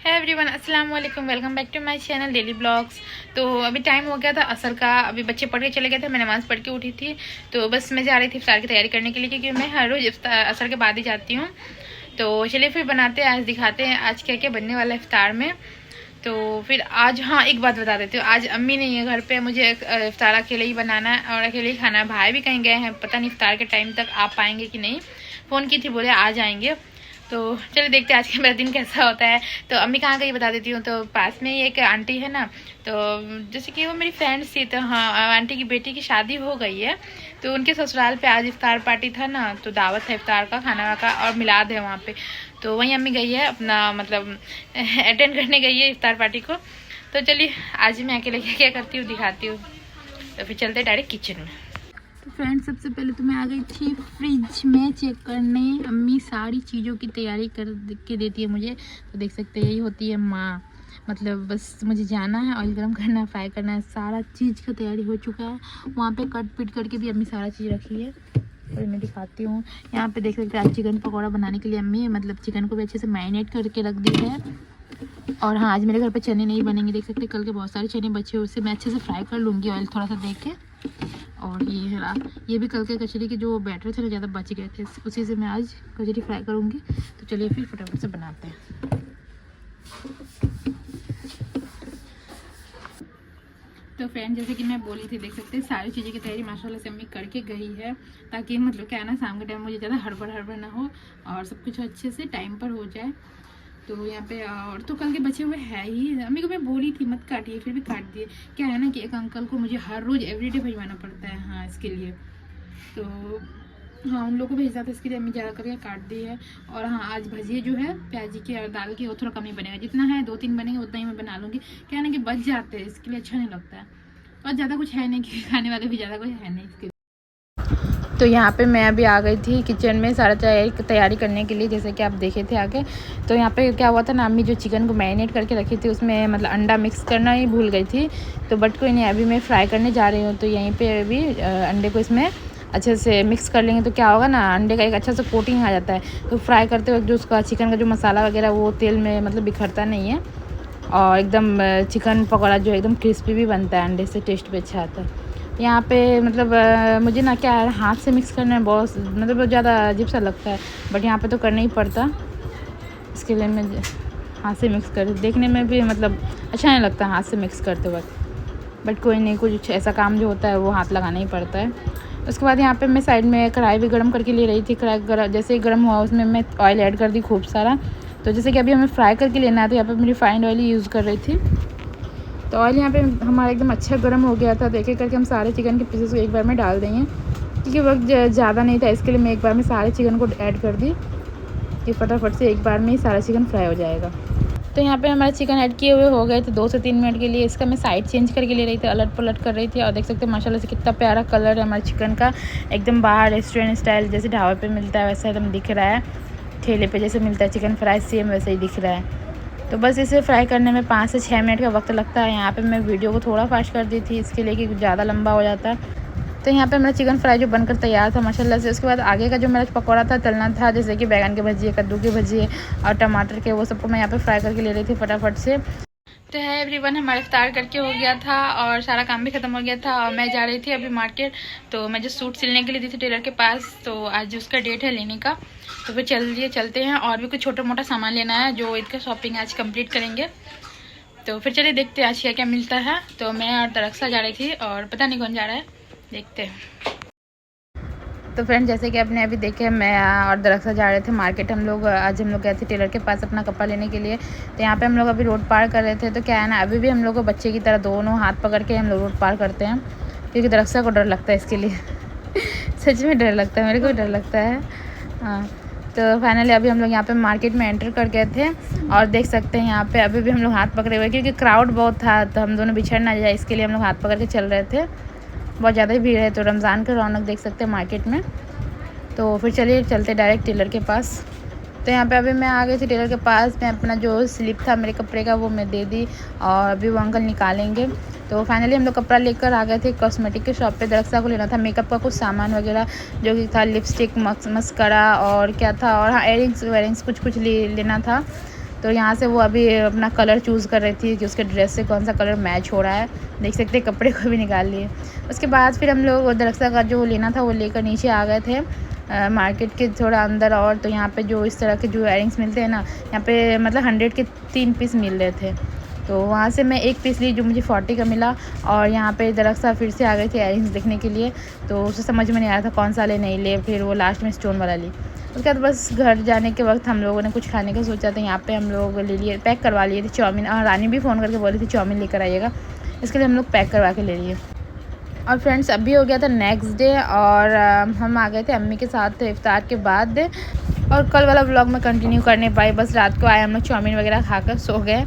है एवरीवन, अस्सलाम वालेकुम, welcome back to my channel daily blogs. तो अभी टाइम हो गया था असर का, अभी बच्चे पढ़ के चले गए थे, मैं नमाज़ पढ़ के उठी थी। तो बस मैं जा रही थी इफ्तार की तैयारी करने के लिए, क्योंकि मैं हर रोज़ असर के बाद ही जाती हूँ। तो चलिए फिर बनाते हैं, आज दिखाते हैं आज क्या क्या बनने वाला है इफ्तार में। तो फिर आज हाँ एक बात बता देती हूँ, आज अम्मी नहीं है घर पे, मुझे इफ्तार अकेले ही बनाना है और अकेले ही खाना है। भाई भी कहीं गए हैं, पता नहीं इफ्तार के टाइम तक आ पाएंगे कि नहीं। फ़ोन की थी, बोले आ जाएंगे। तो चलिए देखते हैं आज का मेरा दिन कैसा होता है। तो अम्मी कहाँ गई बता देती हूँ। तो पास में ही एक आंटी है ना, तो जैसे कि वो मेरी फ्रेंड्स थी, तो हाँ आंटी की बेटी की शादी हो गई है, तो उनके ससुराल पे आज इफ्तार पार्टी था ना, तो दावत है इफ्तार का, खाना का और मिलाद है वहाँ पे। तो वहीं अम्मी गई है अपना मतलब अटेंड करने गई है इफ्तार पार्टी को। तो चलिए आज मैं अकेले क्या क्या करती हूँ दिखाती हूँ। तो फिर चलते डायरेक्ट किचन में। तो फ्रेंड्स सबसे पहले तो मैं आ गई थी फ्रिज में चेक करने। अम्मी सारी चीज़ों की तैयारी कर के देती है मुझे, तो देख सकते हैं यही होती है माँ। मतलब बस मुझे जाना है, ऑयल गरम करना है, फ्राई करना है, सारा चीज़ का तैयारी हो चुका है। वहाँ पे कट पिट करके भी अम्मी सारा चीज़ रखी है, और मैं दिखाती हूँ। यहाँ पे देख सकते हैं आज चिकन पकौड़ा बनाने के लिए अम्मी मतलब चिकन को भी अच्छे से मैरिनेट करके रख दी है। और हाँ आज मेरे घर पे चने नहीं बनेंगे, देख सकते हैं कल के बहुत सारे चने बचे, उससे मैं अच्छे से फ्राई कर लूँगी ऑयल थोड़ा सा देख के। और ये भी कल के कचरी के जो बैटर थे ना ज़्यादा बच गए थे, उसी से मैं आज कचरी फ्राई करूँगी। तो चलिए फिर फटाफट से बनाते हैं। तो फ्रेंड जैसे कि मैं बोली थी, देख सकते हैं सारी चीज़ें की तैयारी माशाल्लाह से अम्मी करके गई है, ताकि मतलब क्या है ना शाम के टाइम मुझे ज़्यादा हड़बड़ ना हो और सब कुछ अच्छे से टाइम पर हो जाए। तो यहाँ पे और तो कल के बचे हुए है ही, अम्मी को मैं बोली थी मत काटिए, फिर भी काट दिए। क्या है ना कि एक अंकल को मुझे हर रोज़ एवरीडे भिजवाना पड़ता है हाँ इसके लिए, तो हाँ उन लोगों को भेजा था, इसके लिए अम्मी ज़्यादा करके काट दी है। और हाँ आज भजिए जो है प्याजी की और दाल की वो थोड़ा कम ही बनेगा, जितना है 2-3 बनेंगे उतना ही मैं बना लूँगी। क्या है ना कि बच जाते हैं, इसके लिए अच्छा नहीं लगता है, और ज़्यादा कुछ है नहीं कि खाने वाले भी ज़्यादा कुछ है नहीं इसके। तो यहाँ पे मैं अभी आ गई थी किचन में सारा तैयारी करने के लिए, जैसे कि आप देखे थे आगे। तो यहाँ पे क्या हुआ था ना, अम्मी जो चिकन को मैरिनेट करके रखी थी उसमें मतलब अंडा मिक्स करना ही भूल गई थी। तो बट कोई नहीं, अभी मैं फ्राई करने जा रही हूँ, तो यहीं पे अभी अंडे को इसमें अच्छे से मिक्स कर लेंगे। तो क्या होगा ना, अंडे का एक अच्छा सा कोटिंग आ जाता है, तो फ्राई करते वक्त जो उसका चिकन का जो मसाला वगैरह वो तेल में मतलब बिखरता नहीं है, और एकदम चिकन पकौड़ा जो एकदम क्रिस्पी भी बनता है, अंडे से टेस्ट भी अच्छा आता है। यहाँ पे मतलब मुझे ना क्या है हाथ से मिक्स करना बहुत मतलब बहुत ज़्यादा अजीब सा लगता है, बट यहाँ पे तो करना ही पड़ता, इसके लिए मैं हाथ से मिक्स कर, देखने में भी मतलब अच्छा नहीं लगता हाथ से मिक्स करते वक्त, बट कोई नहीं, कुछ ऐसा काम जो होता है वो हाथ लगाना ही पड़ता है। उसके बाद यहाँ पे मैं साइड में कढ़ाई भी गर्म करके ले रही थी। कढ़ाई जैसे ही गर्म हुआ उसमें मैं ऑयल ऐड कर दी खूब सारा। तो जैसे कि अभी हमें फ्राई करके लेना है, तो यहाँ पे मैं रिफाइंड ऑयल ही यूज़ कर रही थी। तो ऑयल यहाँ पे हमारा एकदम अच्छा गर्म हो गया था, देखे करके हम सारे चिकन के पीसेस को एक बार में डाल देंगे, क्योंकि वक्त ज़्यादा नहीं था, इसके लिए मैं एक बार में सारे चिकन को ऐड कर दी कि फटाफट से एक बार में ही सारा चिकन फ्राई हो जाएगा। तो यहाँ पे हमारे चिकन ऐड किए हुए हो गए थे 2 से 3 मिनट के लिए। इसका मैं साइड चेंज करके ले रही थी, अलट पलट कर रही थी, और देख सकते हैं माशाल्लाह से कितना प्यारा कलर है हमारे चिकन का, एकदम बाहर रेस्टोरेंट स्टाइल जैसे ढाबे पे मिलता है वैसा एकदम दिख रहा है, ठेले पे जैसे मिलता है चिकन फ्राई सेम वैसे ही दिख रहा है। तो बस इसे फ्राई करने में 5 से 6 मिनट का वक्त लगता है। यहाँ पे मैं वीडियो को थोड़ा फास्ट कर दी थी इसके लिए कि ज़्यादा लंबा हो जाता है। तो यहाँ पे मेरा चिकन फ्राई जो बनकर तैयार था माशाल्लाह से। उसके बाद आगे का जो मेरा पकौड़ा था तलना था, जैसे कि बैगन के भजिए, कद्दू के भजिए और टमाटर के, वो सबको मैं यहाँ पे फ्राई करके ले रही थी फटाफट से। तो है एवरीवन, हमारा इफ्तार करके हो गया था और सारा काम भी ख़त्म हो गया था, और मैं जा रही थी अभी मार्केट। तो मैं जो सूट सिलने के लिए दी थी टेलर के पास, तो आज उसका डेट है लेने का। तो फिर चलते हैं, और भी कुछ छोटा मोटा सामान लेना है जो ईद का शॉपिंग आज कंप्लीट करेंगे। तो फिर चलिए देखते हैं आज क्या क्या मिलता है। तो मैं और दरख्सा जा रही थी, और पता नहीं कौन जा रहा है, देखते हैं। तो फ्रेंड जैसे कि आपने अभी देखे, मैं और दरख्सा जा रहे थे मार्केट। हम लोग गए थे टेलर के पास अपना कपड़ा लेने के लिए। तो यहाँ पे हम लोग अभी रोड पार कर रहे थे। तो क्या है ना, अभी भी हम लोग को बच्चे की तरह दोनों हाथ पकड़ के हम लोग रोड पार करते हैं, क्योंकि दरख्सा को डर लगता है इसके लिए सच में डर लगता है, मेरे को भी डर लगता है। हाँ तो फाइनली अभी हम लोग यहाँ पे मार्केट में एंटर कर गए थे, और देख सकते हैं यहाँ पे अभी भी हम लोग हाथ पकड़े हुए, क्योंकि क्राउड बहुत था, तो हम दोनों बिछड़ ना जाए इसके लिए हम लोग हाथ पकड़ के चल रहे थे। बहुत ज़्यादा ही भीड़ है, तो रमज़ान का रौनक देख सकते हैं मार्केट में। तो फिर चलिए चलते डायरेक्ट टेलर के पास। तो यहाँ पे अभी मैं आ गई थी टेलर के पास। मैं अपना जो स्लिप था मेरे कपड़े का वो मैं दे दी, और अभी वो अंकल निकालेंगे। तो फाइनली हम लोग कपड़ा लेकर आ गए थे कॉस्मेटिक के शॉप पे। दरख्सा को लेना था मेकअप का कुछ सामान वगैरह, जो कि था लिपस्टिक, मस्करा और क्या था, और हाँ एयरिंग्स वेयरिंग्स कुछ लेना था। तो यहाँ से वो अभी अपना कलर चूज़ कर रही थी कि उसके ड्रेस से कौन सा कलर मैच हो रहा है। देख सकते हैं कपड़े को भी निकाल लिए। उसके बाद फिर हम लोग दरख्ता का जो लेना था वो लेकर नीचे आ गए थे मार्केट के थोड़ा अंदर। और तो यहाँ पे जो इस तरह के जो इयररिंग्स मिलते हैं ना, यहाँ पे मतलब 100 के 3 पीस मिल रहे थे। तो वहाँ से मैं एक पीस ली जो मुझे 40 का मिला। और यहाँ पे दरख्ता फिर से आ गए थे इयररिंग्स देखने के लिए, तो उसे समझ में नहीं आ रहा था कौन सा ले नहीं ले। फिर वो लास्ट में स्टोन वाला ली। उसके बाद बस घर जाने के वक्त हम लोगों ने कुछ खाने का सोचा था। यहाँ पे हम लोग ले लिए, पैक करवा लिए थे चाउमीन। और रानी भी फ़ोन करके बोली थी चाउमीन लेकर आइएगा, इसके लिए हम लोग पैक करवा के ले लिए। और फ्रेंड्स अभी हो गया था नेक्स्ट डे और हम आ गए थे अम्मी के साथ इफ्तार के बाद। और कल वाला व्लॉग में कंटिन्यू कर नहीं पाई, बस रात को आए हम लोग चाउमीन वगैरह खाकर सो गए।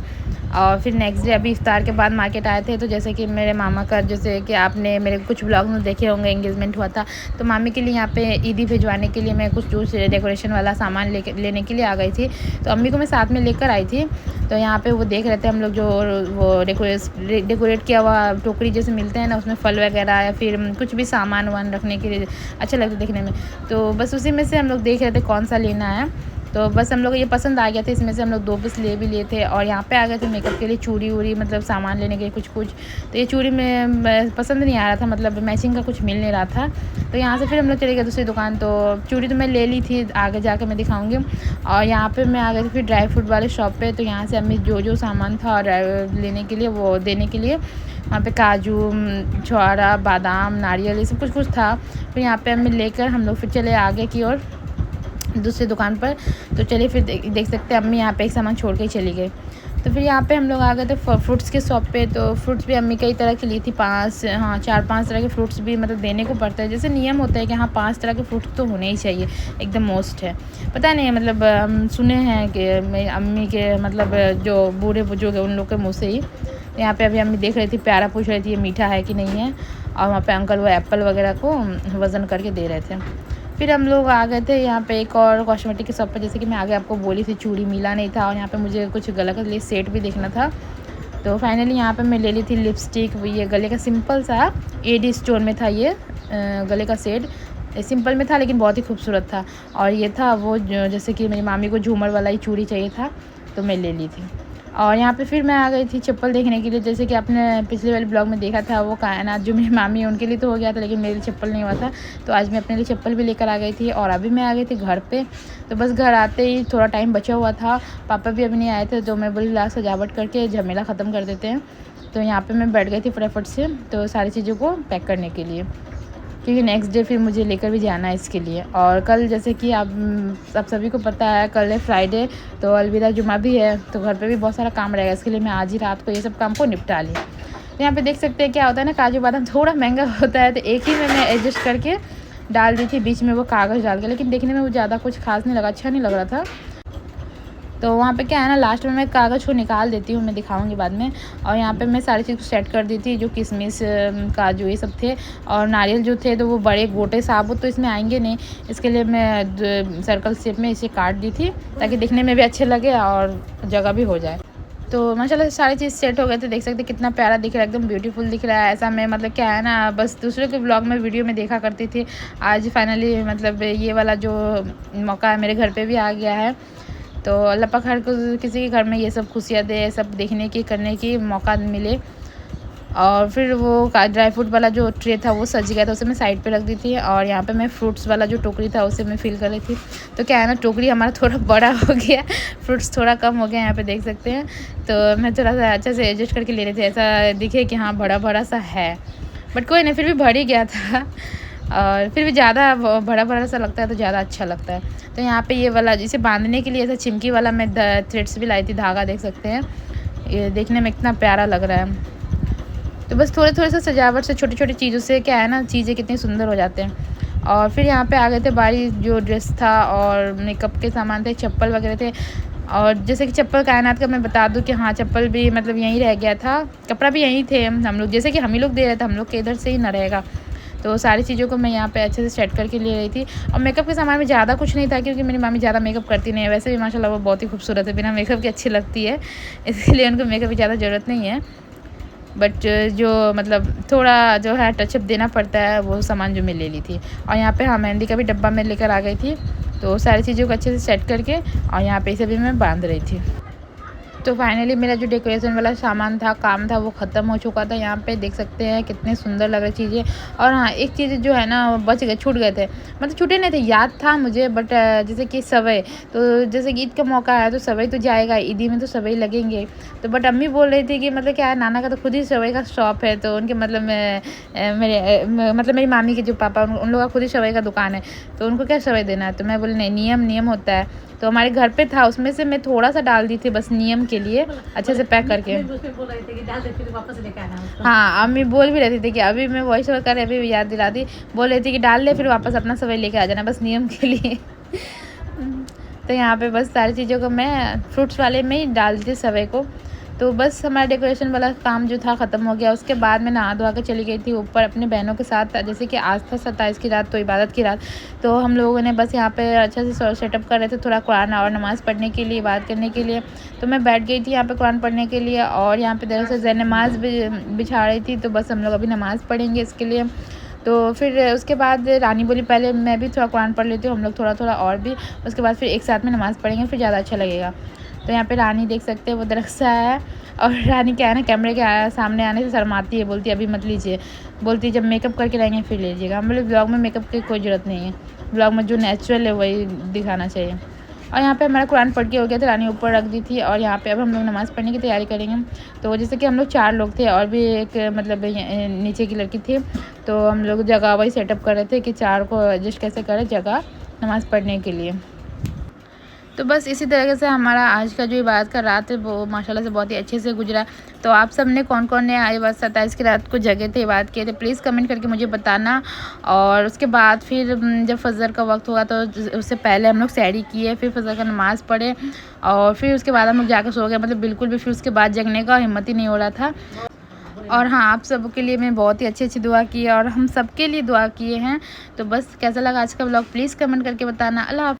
और फिर नेक्स्ट डे अभी इफ्तार के बाद मार्केट आए थे। तो जैसे कि मेरे मामा का, जैसे कि आपने मेरे कुछ ब्लॉग में देखे होंगे, एंगेजमेंट हुआ था, तो मामी के लिए यहाँ पे ईदी भिजवाने के लिए मैं कुछ जूस डेकोरेशन वाला सामान लेने के लिए आ गई थी। तो अम्मी को मैं साथ में लेकर आई थी। तो यहाँ पे वो देख रहे थे हम लोग, जो वो डेकोरेट किया हुआ टोकरी जैसे मिलते हैं ना, उसमें फल वगैरह या फिर कुछ भी सामान वान रखने के लिए अच्छा लगता है देखने में। तो बस उसी में से हम लोग देख रहे थे कौन सा लेना है। तो बस हम लोग ये पसंद आ गया था, इसमें से हम लोग 2 पीस ले भी लिए थे। और यहाँ पे आ गए थे मेकअप के लिए चूड़ी वूड़ी, मतलब सामान लेने के लिए कुछ। तो ये चूड़ी में पसंद नहीं आ रहा था, मतलब मैचिंग का कुछ मिल नहीं रहा था। तो यहाँ से फिर हम लोग चले गए दूसरी दुकान। तो चूड़ी तो मैं ले ली थी, आगे जाकर मैं दिखाऊँगी। और यहाँ पर मैं आ गई थी फिर ड्राई फ्रूट वाले शॉप पर। तो यहाँ से अम्मी जो सामान था लेने के लिए, वो देने के लिए, वहाँ पे काजू, छुआरा, बादाम, नारियल, ये सब कुछ था। फिर यहाँ पे हमें लेकर हम लोग फिर चले आगे की ओर दूसरी दुकान पर। तो चलिए फिर देख सकते हैं अम्मी यहाँ पे एक सामान छोड़ के ही चली गई। तो फिर यहाँ पे हम लोग आ गए थे फ्रूट्स के शॉप पे। तो फ्रूट्स भी अम्मी कई तरह की ली थी, 4-5 तरह के फ्रूट्स भी मतलब देने को पड़ता है। जैसे नियम होता है कि हाँ 5 तरह के फ्रूट्स तो होने ही चाहिए, एकदम मोस्ट है। पता नहीं, मतलब हम सुने हैं कि मेरी अम्मी के मतलब जो बूढ़े बुजुर्ग हैं उन लोग के मुँह से ही। यहाँ पे अभी अम्मी देख रही थी, प्यारा पूछ रही थी ये मीठा है कि नहीं है। और वहाँ पे अंकल वो एप्पल वगैरह को वज़न करके दे रहे थे। फिर हम लोग आ गए थे यहाँ पे एक और कॉस्मेटिक की शॉप पर। जैसे कि मैं आगे आपको बोली थी, चूड़ी मिला नहीं था और यहाँ पे मुझे कुछ गले के लिए सेट भी देखना था। तो फाइनली यहाँ पे मैं ले ली थी लिपस्टिक। ये गले का सिंपल सा एडी स्टोन में था, ये गले का सेट सिंपल में था लेकिन बहुत ही खूबसूरत था। और ये था वो जैसे कि मेरी मामी को झूमर वाला ही चूड़ी चाहिए था, तो मैं ले ली थी। और यहाँ पे फिर मैं आ गई थी चप्पल देखने के लिए। जैसे कि आपने पिछले वाले ब्लॉग में देखा था, वो कायनात जो मेरी मामी है उनके लिए तो हो गया था, लेकिन मेरे लिए चप्पल नहीं हुआ था। तो आज मैं अपने लिए चप्पल भी लेकर आ गई थी। और अभी मैं आ गई थी घर पे। तो बस घर आते ही थोड़ा टाइम बचा हुआ था, पापा भी अभी नहीं आए थे। तो मैं बोली ला सजावट करके झमेला ख़त्म कर देते हैं। तो यहाँ पर मैं बैठ गई थी फटाफट से, तो सारी चीज़ों को पैक करने के लिए, क्योंकि नेक्स्ट डे फिर मुझे लेकर भी जाना है इसके लिए। और कल जैसे कि आप सभी को पता है, कल है फ्राइडे, तो अलविदा जुमा भी है। तो घर पे भी बहुत सारा काम रहेगा, इसके लिए मैं आज ही रात को ये सब काम को निपटा ली। यहाँ पे देख सकते हैं क्या होता है ना, काजू बादाम थोड़ा महंगा होता है, तो एक ही में मैं एडजस्ट करके डाल दी थी, बीच में वो कागज़ डाल के। लेकिन देखने में वो ज़्यादा कुछ खास नहीं लगा, अच्छा नहीं लग रहा था। तो वहाँ पे क्या है ना, लास्ट में मैं कागज़ को निकाल देती हूँ, मैं दिखाऊंगी बाद में। और यहाँ पे मैं सारी चीज़ को सेट कर दी थी, जो किशमिश, काजू ये सब थे। और नारियल जो थे तो वो बड़े गोटे साबुत तो इसमें आएंगे नहीं, इसके लिए मैं सर्कल शेप में इसे काट दी थी, ताकि दिखने में भी अच्छे लगे और जगह भी हो जाए। तो माशाल्लाह सारी चीज़ सेट हो गए थे। देख सकते कितना प्यारा दिख रहा है, एकदम ब्यूटीफुल दिख रहा है। ऐसा मैं मतलब क्या है ना, बस दूसरे के ब्लॉग में वीडियो में देखा करती थी। आज फाइनली मतलब ये वाला जो मौका है मेरे घर पे भी आ गया है। तो अल्लाह पाक हर किसी के घर में ये सब खुशियाँ दे, सब देखने की करने की मौका मिले। और फिर वो ड्राई फ्रूट वाला जो ट्रे था वो सज गया था, उसे मैं साइड पे रख दी थी। और यहाँ पे मैं फ्रूट्स वाला जो टोकरी था उसे मैं फिल कर रही थी। तो क्या है ना, टोकरी हमारा थोड़ा बड़ा हो गया, फ्रूट्स थोड़ा कम हो गया, यहाँ पे देख सकते हैं। तो मैं थोड़ा सा अच्छा से एडजस्ट करके ले रही थी, ऐसा दिखे कि हाँ बड़ा सा है, बट कोई नहीं, फिर भी भर ही गया था। और फिर भी ज़्यादा बड़ा सा लगता है तो ज़्यादा अच्छा लगता है। तो यहाँ पे ये वाला इसे बांधने के लिए ऐसा चिमकी वाला मैं थ्रेड्स भी लाई थी, धागा देख सकते हैं, ये देखने में इतना प्यारा लग रहा है। तो बस थोड़े से सजावट से, छोटी छोटी चीज़ों से क्या है ना, चीज़ें कितनी सुंदर हो जाते हैं। और फिर यहाँ पे आ गए थे बारी, जो ड्रेस था और मेकअप के सामान थे, चप्पल वगैरह थे। और जैसे कि चप्पल कायनात का मैं बता दूं कि हाँ चप्पल भी मतलब यहीं रह गया था, कपड़ा भी यहीं थे हम लोग, जैसे कि हम ही लोग दे रहे थे, हम लोग के इधर से ही ना रहेगा। तो सारी चीज़ों को मैं यहाँ पे अच्छे से सेट करके ले रही थी। और मेकअप के सामान में ज़्यादा कुछ नहीं था, क्योंकि मेरी मामी ज़्यादा मेकअप करती नहीं है, वैसे भी माशाल्लाह वो बहुत ही खूबसूरत है, बिना मेकअप के अच्छी लगती है, इसलिए उनको मेकअप की ज़्यादा ज़रूरत नहीं है। बट जो मतलब थोड़ा जो है टचअप देना पड़ता है, वो सामान जो मैं ले ली थी। और यहाँ पे हाँ मेहंदी का भी डब्बा मैं लेकर आ गई थी। तो सारी चीज़ों को अच्छे से सेट करके और यहाँ पे इसे भी मैं बांध रही थी। तो फाइनली मेरा जो डेकोरेशन वाला सामान था, काम था, वो ख़त्म हो चुका था। यहाँ पे देख सकते हैं कितने सुंदर लग रही चीज़ें। और हाँ, एक चीज़ जो है ना बच गए, छूट गए थे, मतलब छूटे नहीं थे, याद था मुझे, बट जैसे कि सवई, तो जैसे कि ईद का मौका है तो सवई तो जाएगा, ईदी में तो सवई लगेंगे। तो बट अम्मी बोल रही थी कि मतलब क्या है, नाना का तो खुद ही सवई का शॉप है, तो उनके मतलब मेरी मामी के जो पापा, उन लोगों का खुद ही सवई का दुकान है, तो उनको क्या सवई देना है। तो मैं बोली नहीं, नियम होता है। तो हमारे घर पे था, उसमें से मैं थोड़ा सा डाल दी थी बस नियम के लिए, अच्छे से पैक करके। हाँ, अम्मी बोल भी रही थी कि अभी मैं वॉइस ओवर कर रही, अभी भी याद दिला दी, बोल रही थी कि डाल ले फिर वापस अपना सवई लेके आ जाना, बस नियम के लिए। तो यहाँ पे बस सारी चीज़ों को मैं फ्रूट्स वाले में ही डाल दी थी सवई को। तो बस हमारा डेकोरेशन वाला काम जो था ख़त्म हो गया। उसके बाद मैं नहा धोवा के चली गई थी ऊपर अपनी बहनों के साथ, जैसे कि आज था 27 की रात, तो इबादत की रात। तो हम लोगों ने बस यहाँ पे अच्छे से सेटअप कर रहे थे, थोड़ा कुरान और नमाज़ पढ़ने के लिए, बात करने के लिए। तो मैं बैठ गई थी यहाँ पे कुरान पढ़ने के लिए, और यहाँ पे दरअसल जय नमाज़ बिछा रही थी। तो बस हम लोग अभी नमाज़ पढ़ेंगे इसके लिए। तो फिर उसके बाद रानी बोली पहले मैं भी थोड़ा कुरान पढ़ लेती हूँ, हम लोग थोड़ा और भी, उसके बाद फिर एक साथ में नमाज़ पढ़ेंगे, फिर ज़्यादा अच्छा लगेगा। तो यहाँ पे रानी देख सकते हैं वो दरख्त से आया है, और रानी क्या है ना, कैमरे के सामने आने से शर्माती है, बोलती है अभी मत लीजिए, बोलती है जब मेकअप करके रहेंगे फिर लीजिएगा। हम बोले ब्लॉग में मेकअप की कोई ज़रूरत नहीं है, ब्लॉग में जो नेचुरल है वही दिखाना चाहिए। और यहाँ पे हमारा कुरान पढ़ के हो गया था, रानी ऊपर रख दी थी, और यहाँ पे अब हम लोग नमाज़ पढ़ने की तैयारी करेंगे। तो जैसे कि हम लोग 4 लोग थे, और भी एक मतलब नीचे की लड़की थी, तो हम लोग जगह वही सेटअप कर रहे थे कि 4 को एडजस्ट कैसे करें जगह नमाज़ पढ़ने के लिए। तो बस इसी तरीके से हमारा आज का जो इबादत का रात है वो माशाल्लाह से बहुत ही अच्छे से गुजरा। तो आप सब ने कौन ने इबादत 27 की रात को जगह थे, इबादत किए थे, प्लीज़ कमेंट करके मुझे बताना। और उसके बाद फिर जब फजर का वक्त हुआ तो उससे पहले हम लोग सहरी किए, फिर फजर का नमाज़ पढ़े, और फिर उसके बाद हम लोग जाकर सो गए, मतलब बिल्कुल भी फिर उसके बाद जगने का हिम्मत ही नहीं हो रहा था। और हाँ, आप सब के लिए मैं बहुत ही अच्छी दुआ की, और हम सब के लिए दुआ किए हैं। तो बस कैसा लगा आज का व्लॉग प्लीज़ कमेंट करके बताना। अल्लाह हाफ़िज़।